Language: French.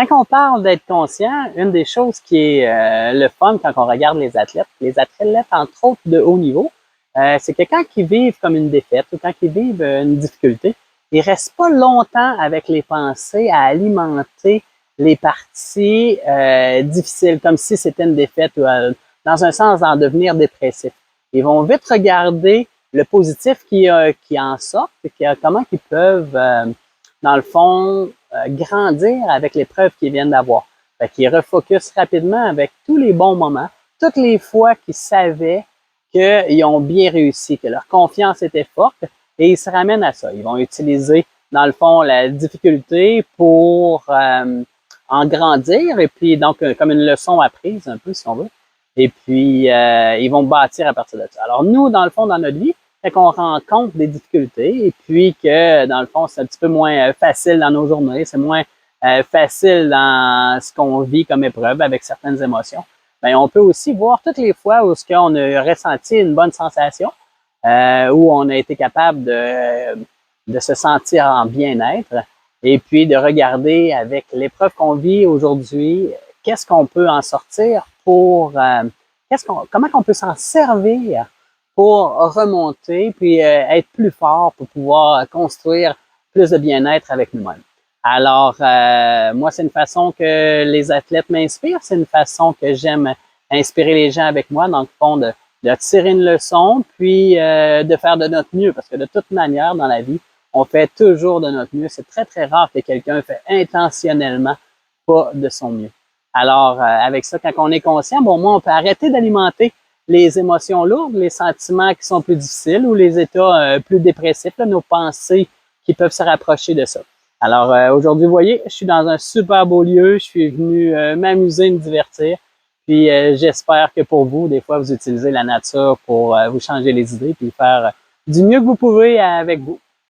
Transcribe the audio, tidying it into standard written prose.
Quand on parle d'être conscient, une des choses qui est le fun quand on regarde les athlètes entre autres de haut niveau, c'est que quand ils vivent comme une défaite ou quand ils vivent une difficulté, ils restent pas longtemps avec les pensées à alimenter les parties difficiles, comme si c'était une défaite ou dans un sens d'en devenir dépressif. Ils vont vite regarder le positif qui en sort, et comment ils peuvent, dans le fond, grandir avec les preuves qu'ils viennent d'avoir. Fait qu'ils refocusent rapidement avec tous les bons moments, toutes les fois qu'ils savaient qu'ils ont bien réussi, que leur confiance était forte, et ils se ramènent à ça. Ils vont utiliser, dans le fond, la difficulté pour en grandir, et puis donc comme une leçon apprise, un peu, si on veut. Et puis, ils vont bâtir à partir de ça. Alors, nous, dans le fond, dans notre vie, fait qu'on rencontre des difficultés et puis que, dans le fond, c'est un petit peu moins facile dans nos journées, c'est moins facile dans ce qu'on vit comme épreuve avec certaines émotions. Bien, on peut aussi voir toutes les fois où on a ressenti une bonne sensation, où on a été capable de se sentir en bien-être et puis de regarder avec l'épreuve qu'on vit aujourd'hui, qu'est-ce qu'on peut en sortir pour, comment on peut s'en servir pour remonter puis être plus fort pour pouvoir construire plus de bien-être avec nous-mêmes. Alors, moi, c'est une façon que les athlètes m'inspirent, c'est une façon que j'aime inspirer les gens avec moi, dans le fond, de tirer une leçon, puis de faire de notre mieux, parce que de toute manière, dans la vie, on fait toujours de notre mieux. C'est très, très rare que quelqu'un fait intentionnellement pas de son mieux. Alors, avec ça, quand on est conscient, bon, moi, on peut arrêter d'alimenter les émotions lourdes, les sentiments qui sont plus difficiles ou les états plus dépressifs, là, nos pensées qui peuvent se rapprocher de ça. Alors, aujourd'hui, vous voyez, je suis dans un super beau lieu, je suis venu m'amuser, me divertir. Puis, j'espère que pour vous, des fois, vous utilisez la nature pour vous changer les idées puis faire du mieux que vous pouvez avec vous.